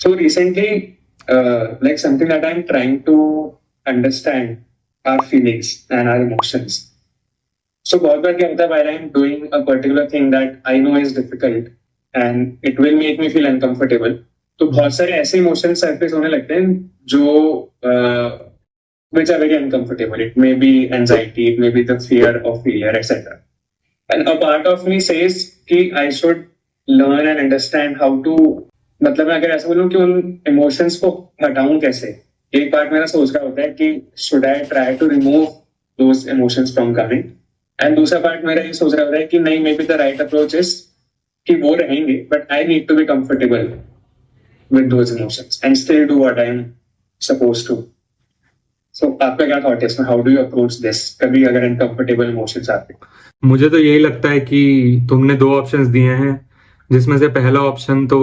So recently, like something that I'm trying to understand our feelings and our emotions. So बहुत बार क्या होता है while I'm doing a particular thing that I know is difficult and it will make me feel uncomfortable. तो बहुत सारे ऐसे emotions surface होने लगते हैं जो which are very uncomfortable. It may be anxiety, it may be the fear of failure, etc. And a part of me says कि I should learn and understand how to, मतलब मैं अगर ऐसा बोलूँ कि उन इमोशंस को हटाऊं कैसे, एक पार्ट मेरा सोच रहा होता है कि should I try to remove those emotions from coming, and दूसरा पार्ट मेरा ये सोच रहा होता है कि नहीं, maybe the right approach is कि वो रहेंगे but I need to be comfortable with those emotions and still do what I am suppose to. So आपका क्या थॉट है इसमें? How do you approach this कभी अगर अनकंफर्टेबल इमोशंस आते? मुझे तो यही लगता है कि तुमने 2 ऑप्शंस दिए हैं जिसमें से पहला ऑप्शन तो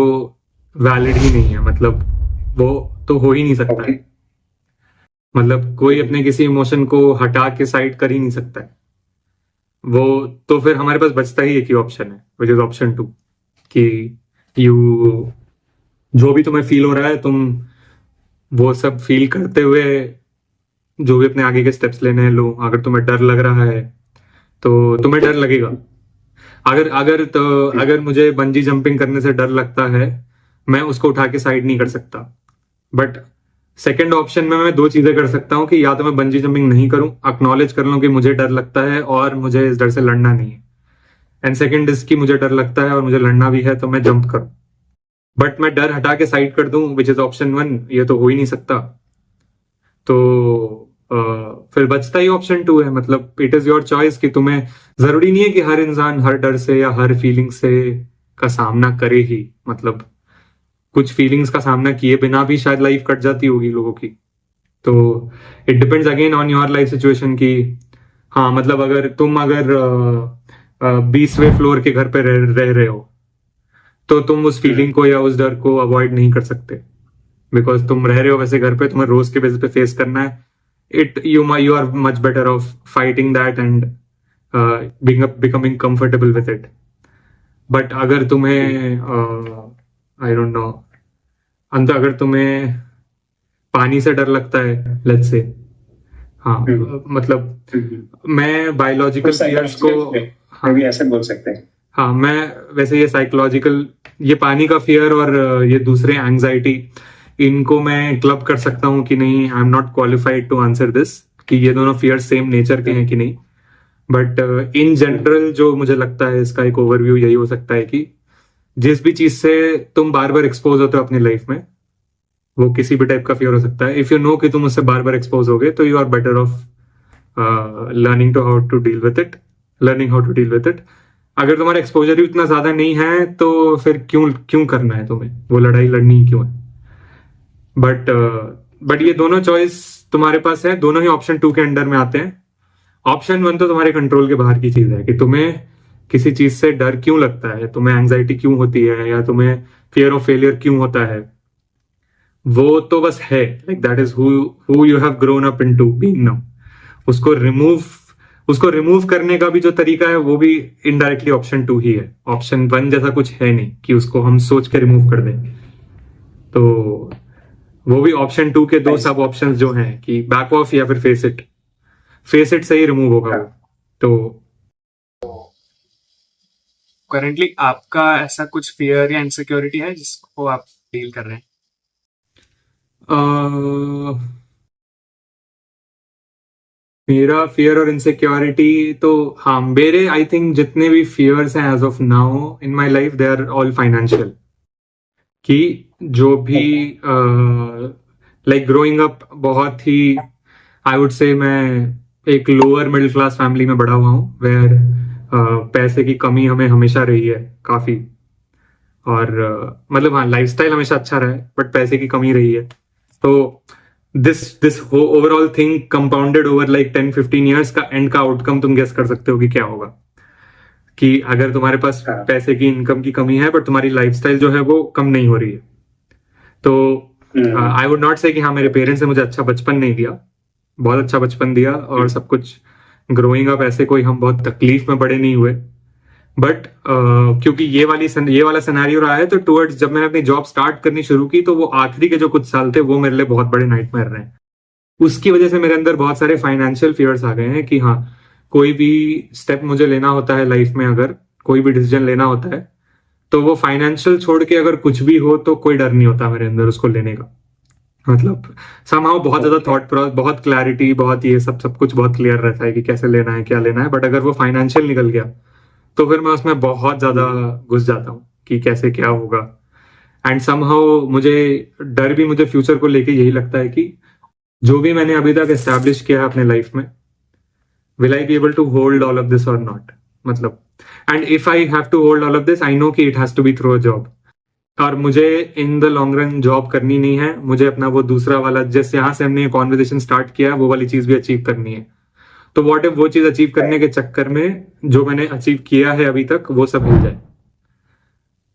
वैलिड ही नहीं है, मतलब वो तो हो ही नहीं सकता है. मतलब कोई अपने किसी इमोशन को हटा के साइड कर ही नहीं सकता है. वो तो फिर हमारे पास बचता ही एक ही ऑप्शन है, विच इज ऑप्शन 2, कि यू जो भी तुम्हें फील हो रहा है तुम वो सब फील करते हुए जो भी अपने आगे के स्टेप्स लेने हैं लो. अगर तुम्हें डर लग रहा है तो तुम्हें डर लगेगा. अगर मुझे बंजी जंपिंग करने से डर लगता है, मैं उसको उठा के साइड नहीं कर सकता. बट सेकंड ऑप्शन में मैं 2 चीजें कर सकता हूँ कि या तो मैं बंजी जंपिंग नहीं करूं, एक्नॉलेज कर लूं कि मुझे डर लगता है और मुझे इस डर से लड़ना नहीं है, एंड सेकंड इज कि मुझे डर लगता है और मुझे लड़ना भी है तो मैं जंप करूं. बट मैं डर हटा के साइड कर दूं, विच इज ऑप्शन 1, ये तो हो ही नहीं सकता. तो फिर बचता ही ऑप्शन 2 है. मतलब इट इज योर चॉइस कि तुम्हें जरूरी नहीं है कि हर इंसान हर डर से या हर फीलिंग से का सामना करे ही. मतलब कुछ फीलिंग्स का सामना किए बिना भी शायद लाइफ कट जाती होगी लोगों की. तो it depends again on your life situation कि हाँ, मतलब अगर तुम 20वें फ्लोर के घर पे रह रहे हो तो तुम उस फीलिंग को या उस डर को अवॉइड नहीं कर सकते, बिकॉज तुम रह रहे हो वैसे घर पे, तुम्हें रोज के बेसिस पे फेस करना है. you are much better off fighting that and becoming comfortable with it. But अगर तुम्हें I don't know, अगर तुम्हें पानी से डर लगता है, let's say, हाँ, मतलब मैं बायोलॉजिकल फियर्स को भी ऐसे बोल सकते हैं. हाँ, मैं वैसे ये साइकोलॉजिकल, ये पानी का फियर और ये दूसरे एंजाइटी, इनको मैं क्लब कर सकता हूँ कि नहीं. I am not qualified to answer this कि ये दोनों फियर सेम नेचर के हैं कि नहीं. बट इन जनरल जो मुझे लगता है इसका एक ओवरव्यू यही हो सकता है कि जिस भी चीज से तुम बार बार एक्सपोज होते हो अपनी लाइफ में, वो किसी भी टाइप का फियर हो सकता है. इफ यू नो कि तुम उससे बार बार एक्सपोज हो गए तो you are better off learning how to deal with it. अगर तुम्हारा एक्सपोजर ही उतना ज्यादा नहीं है तो फिर क्यों करना है तुम्हें, वो लड़ाई लड़नी क्यों है. बट ये दोनों चॉइस तुम्हारे पास है, दोनों ही ऑप्शन 2 के अंडर में आते हैं. ऑप्शन 1 तो तुम्हारे कंट्रोल के बाहर की चीज है कि तुम्हें किसी चीज से डर क्यों लगता है, तुम्हें एंजाइटी क्यों होती है, या तुम्हें फियर ऑफ फेलियर क्यों होता है. वो तो बस है, like that is who you have grown up into being now. उसको रिमूव करने का भी जो तरीका है वो भी इनडायरेक्टली ऑप्शन 2 ही है. ऑप्शन 1 जैसा कुछ है नहीं कि उसको हम सोच के रिमूव कर दें. तो वो भी ऑप्शन 2 के 2 सब ऑप्शंस जो हैं कि बैक ऑफ या फिर फेस इट से ही रिमूव होगा. तो करंटली आपका ऐसा कुछ फियर या इनसिक्योरिटी है जिसको आप डील कर रहे हैं? मेरा फियर और इनसिक्योरिटी तो हाँ, मेरे आई थिंक जितने भी फियर्स हैं as of now in my life, they are all financial. कि जो भी लाइक ग्रोइंग अप बहुत ही, आई वुड से मैं एक लोअर मिडिल क्लास फैमिली में बड़ा हुआ हूँ, वेयर पैसे की कमी हमें हमेशा रही है काफी. और मतलब हाँ, लाइफस्टाइल हमेशा अच्छा रहा है बट पैसे की कमी रही है. तो this overall thing compounded over like 10-15 years का एंड का आउटकम तुम गेस कर सकते हो कि क्या होगा. कि अगर तुम्हारे पास पैसे की इनकम की कमी है बट तुम्हारी लाइफस्टाइल जो है वो कम नहीं हो रही है, तो आई वुड नॉट से कि हाँ, मेरे पेरेंट्स ने मुझे अच्छा बचपन नहीं दिया, बहुत अच्छा बचपन दिया और सब कुछ ग्रोइंग अप ऐसे कोई हम बहुत तकलीफ में बड़े नहीं हुए. बट क्योंकि ये वाला सिनेरियो रहा है, तो टुवर्ड्स जब मैंने अपनी जॉब स्टार्ट करनी शुरू की, तो वो आखिरी के जो कुछ साल थे वो मेरे लिए बहुत बड़े नाइटमेयर रहे हैं। उसकी वजह से मेरे अंदर बहुत सारे फाइनेंशियल फियर्स आ गए हैं कि हाँ, कोई भी स्टेप मुझे लेना होता है लाइफ में, अगर कोई भी डिसीजन लेना होता है, तो वो फाइनेंशियल छोड़ के अगर कुछ भी हो तो कोई डर नहीं होता मेरे अंदर उसको लेने का। मतलब somehow बहुत ज्यादा थॉट प्रोसेस, बहुत क्लैरिटी, बहुत ये सब कुछ बहुत क्लियर रहता है कि कैसे लेना है, क्या लेना है। बट अगर वो फाइनेंशियल निकल गया तो फिर मैं उसमें बहुत ज्यादा घुस जाता हूँ कि कैसे क्या होगा। एंड समहाउ मुझे डर भी मुझे फ्यूचर को लेके यही लगता है कि जो भी मैंने अभी तक एस्टैब्लिश किया है अपने लाइफ में, will I be able to hold all of this और नॉट। मतलब and if I have to hold all of this, I know कि it has to be through a job. और मुझे in the long run job करनी नहीं है, मुझे अपना वो दूसरा वाला, जैसे यहाँ से हमने कॉन्वर्सेशन स्टार्ट किया, वो वाली चीज भी अचीव करनी है। तो व्हाट इफ वो चीज अचीव करने के चक्कर में जो मैंने अचीव किया है अभी तक वो सब भूल जाए।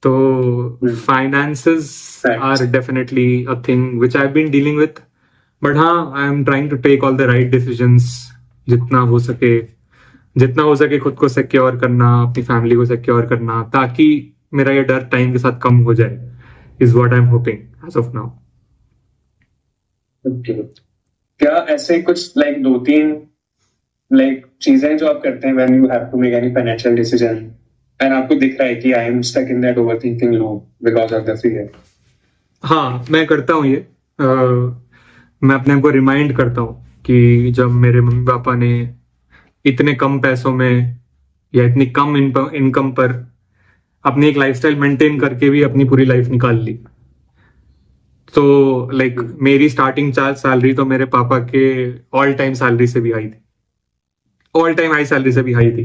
तो finances are definitely a thing which I have been dealing with, but हाँ, I am trying to take all the right decisions जितना हो सके खुद को सिक्योर करना, अपनी फैमिली को सिक्योर करना, ताकि मेरा ये डर टाइम के साथ कम हो जाए, is what I am hoping as of now. क्या ऐसे कुछ लाइक 2-3 लाइक चीजें जो आप करते हैं when you have to make any financial decision and आपको दिख रहा है कि I am stuck in that overthinking loop because of the fear? हाँ, मैं करता हूँ ये। मैं अपने आप को रिमाइंड करता हूँ कि जब मेरे मम्मी पापा ने इतने कम पैसों में या इतनी कम इनकम पर अपनी एक लाइफस्टाइल मेंटेन करके भी अपनी पूरी लाइफ निकाल ली, तो लाइक मेरी स्टार्टिंग सैलरी तो मेरे पापा के ऑल टाइम सैलरी से भी हाई थी, ऑल टाइम हाई सैलरी से भी हाई थी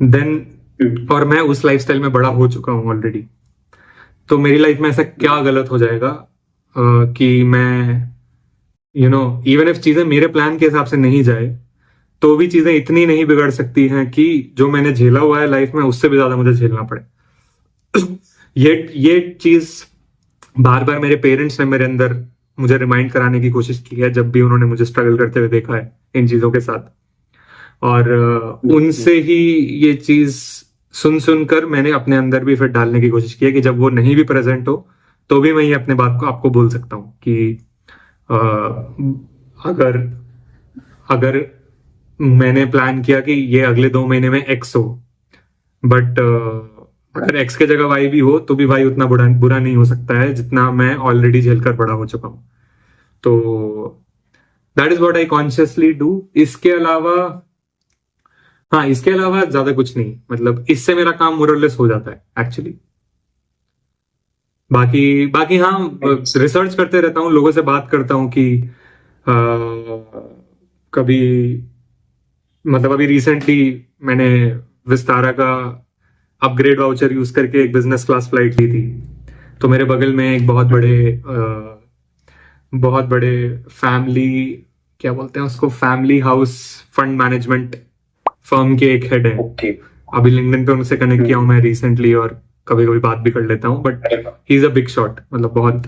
देन। और मैं उस लाइफस्टाइल में बड़ा हो चुका हूँ ऑलरेडी। तो मेरी लाइफ में ऐसा क्या गलत हो जाएगा कि मैं इवन इफ चीजें मेरे प्लान के हिसाब से नहीं जाए, तो भी चीजें इतनी नहीं बिगड़ सकती हैं कि जो मैंने झेला हुआ है लाइफ में उससे भी ज्यादा मुझे झेलना पड़े। ये चीज बार बार मेरे पेरेंट्स ने मेरे अंदर मुझे रिमाइंड कराने की कोशिश की है जब भी उन्होंने मुझे स्ट्रगल करते हुए देखा है इन चीजों के साथ। और उनसे ही ये चीज सुनकर मैंने अपने अंदर भी फिर डालने की कोशिश की है कि जब वो नहीं भी प्रेजेंट हो तो भी मैं ये अपने बात को आपको बोल सकता हूँ कि अगर मैंने प्लान किया कि ये अगले 2 महीने में एक्स हो, बट अगर एक्स के जगह वाई भी हो तो भी वाई उतना बुरा नहीं हो सकता है जितना मैं ऑलरेडी झेलकर बड़ा हो चुका हूं। तो that is what I consciously do. इसके अलावा ज्यादा कुछ नहीं, मतलब इससे मेरा काम मोरलेस हो जाता है एक्चुअली। बाकी हाँ, रिसर्च करते रहता हूँ, लोगों से बात करता हूँ कि कभी, मतलब अभी रिसेंटली मैंने विस्तारा का अपग्रेड वाउचर यूज करके एक बिजनेस क्लास फ्लाइट ली थी। तो मेरे बगल में एक बहुत बड़े फैमिली, क्या बोलते हैं उसको, family house fund management firm के एक हेड है। अभी लिंक्डइन पे उनसे कनेक्ट किया हूं मैं रिसेंटली और कभी कभी बात भी कर लेता हूँ, but he is a big shot, मतलब बहुत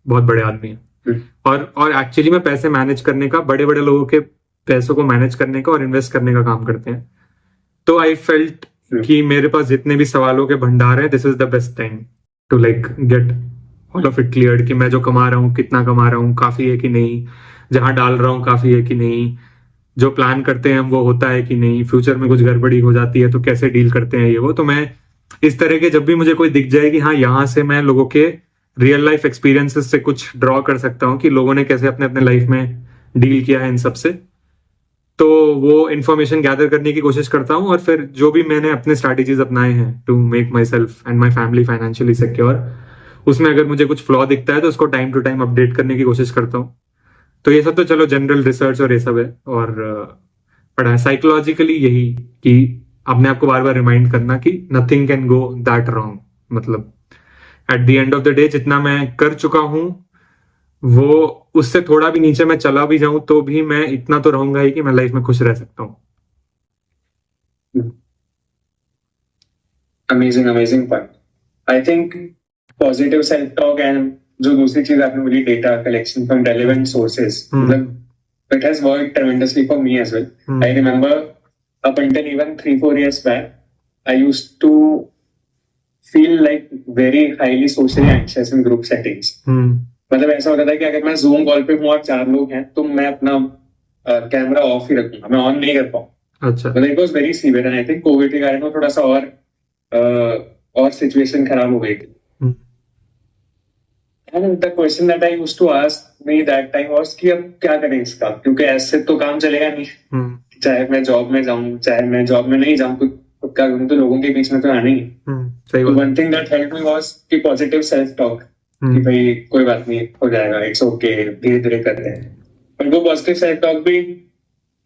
बहुत बड़े आदमी है। और एक्चुअली में पैसे मैनेज करने का, बड़े बड़े लोगों के पैसों को मैनेज करने का और इन्वेस्ट करने का काम करते हैं। तो आई फेल्ट कि मेरे पास जितने भी सवालों के भंडार है, this is the best time to like get all of it clear कि मैं जो कमा रहा हूँ कितना कमा रहा हूँ, काफी है कि नहीं, जहां डाल रहा हूँ काफी है कि नहीं, जो प्लान करते हैं हम वो होता है कि नहीं, फ्यूचर में कुछ गड़बड़ी हो जाती है तो कैसे डील करते हैं ये वो। तो मैं इस तरह के, जब भी मुझे कोई दिख जाए कि हाँ यहाँ से मैं लोगों के रियल लाइफ एक्सपीरियंसेस से कुछ ड्रॉ कर सकता हूँ कि लोगों ने कैसे अपने अपने लाइफ में डील किया है इन सब से, तो वो इन्फॉर्मेशन गैदर करने की कोशिश करता हूँ। और फिर जो भी मैंने अपने स्ट्रैटेजीज अपनाए हैं to make myself and my family financially secure, उसमें अगर मुझे कुछ फ्लॉ दिखता है तो उसको टाइम टू टाइम अपडेट करने की कोशिश करता हूँ। तो ये सब तो चलो जनरल रिसर्च और ये सब है, और पढ़ा है साइकोलॉजिकली यही कि अपने आप को बार बार रिमाइंड करना कि nothing can go that wrong. मतलब at the end of the day जितना मैं कर चुका हूं वो उससे थोड़ा भी नीचे मैं चला भी जाऊं तो भी मैं इतना तो रहूंगा ही कि मैं लाइफ में खुश रह सकता हूं। Amazing point. I think positive self talk and जो दूसरी चीज आपने बोली, data collection from relevant sources, मतलब it has worked tremendously for me as well. I remember up until even 3-4 years back, I used to feel like very highly socially anxious in group settings. मतलब ऐसा होता था कि अगर मैं zoom call पे हूँ और 4 लोग हैं तो मैं अपना कैमरा ऑफ ही रखूंगा, मैं ऑन नहीं कर पाऊँ. अच्छा. मतलब it was very severe and I think Covid के कारण वो थोड़ा सा और सिचुएशन खराब हो गई थी. And the question that I used to ask me that time was कि अब क्या करें इसका, क्योंकि ऐसे तो काम चलेगा नहीं. चाहे मैं जॉब में जाऊं चाहे मैं जॉब में नहीं जाऊं, खुद का तो लोगों के बीच में तो आना ही. सही बात. One thing that help me was कि पॉजिटिव सेल्फ टॉक, कि भाई कोई बात नहीं, हो जाएगा, इट्स ओके, धीरे धीरे करते हैं. पर वो पॉजिटिव सेल्फ टॉक भी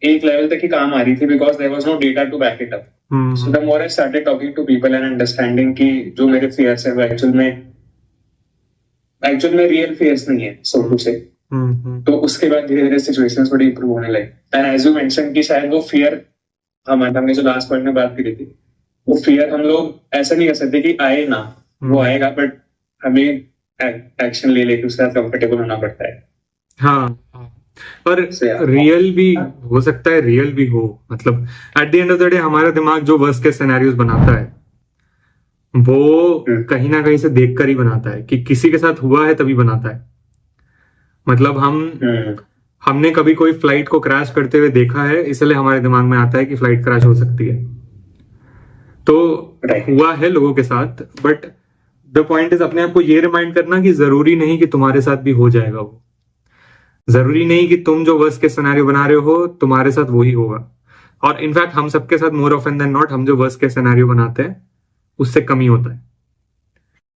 एक लेवल तक ही काम आ रही थी because there was no data to back it up. So the more I started talking to people and understanding कि जो मेरे फियर्स है वो एक्चुअल में रियल फियर्स नहीं है, सो टू से. तो उसके बाद धीरे धीरे सिचुएशंस थोड़ी इंप्रूव होने लगी. एंड एज यू मेंशन कि शायद वो फियर, हमने जो लास्ट पॉइंट में बात करी थी, वो फियर हम लोग ऐसा नहीं कर सकते कि आए ना, वो आएगा, बट हमें एक्शन ले लेके उसके साथ कंफर्टेबल होना पड़ता है. हाँ, पर रियल भी हो सकता है, रियल भी हो. मतलब at the end of the day हमारा दिमाग जो वर्स्ट केस सिनेरियोस बनाता है वो कहीं ना कहीं से देखकर ही बनाता है, कि किसी के साथ हुआ है तभी बनाता है. मतलब हमने कभी कोई फ्लाइट को क्रैश करते हुए देखा है, इसलिए हमारे दिमाग में आता है कि फ्लाइट क्रैश हो सकती है. तो हुआ है लोगों के साथ, बट द पॉइंट इज अपने आप को ये रिमाइंड करना कि जरूरी नहीं कि तुम्हारे साथ भी हो जाएगा वो. जरूरी नहीं कि तुम जो वर्स्ट केस सिनेरियो बना रहे हो तुम्हारे साथ वही होगा. और इनफैक्ट हम सबके साथ मोर ऑफन देन नॉट हम जो वर्स्ट केस सिनेरियो बनाते हैं उससे कम ही होता है.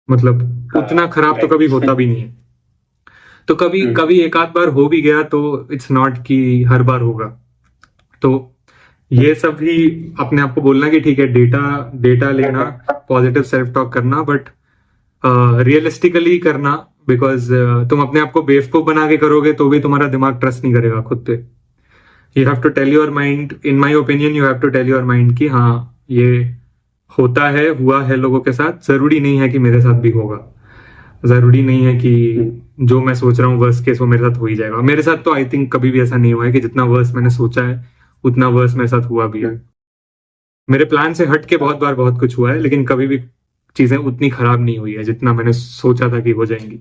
मतलब उतना खराब तो कभी होता भी नहीं है. तो कभी एक आध बार हो भी गया तो इट्स नॉट कि हर बार होगा. तो ये सब भी अपने आप को बोलना कि ठीक है, डेटा लेना, पॉजिटिव सेल्फ टॉक करना, बट रियलिस्टिकली करना. बिकॉज तुम अपने आप को बेवकूफ बना के करोगे तो भी तुम्हारा दिमाग ट्रस्ट नहीं करेगा खुद पे. You have to tell your mind, in my opinion you have to tell your mind कि हाँ ये होता है, हुआ है लोगों के साथ, जरूरी नहीं है कि मेरे साथ भी होगा. जरूरी नहीं है कि जो मैं सोच रहा हूँ वर्स्ट केस वो मेरे साथ हो ही जाएगा. मेरे साथ तो आई थिंक कभी भी ऐसा नहीं हुआ है कि जितना वर्स्ट मैंने सोचा है उतना वर्स्ट मेरे साथ हुआ भी है. मेरे प्लान से हट के बहुत बार बहुत कुछ हुआ है, लेकिन कभी भी चीजें उतनी खराब नहीं हुई है जितना मैंने सोचा था कि हो जाएंगी.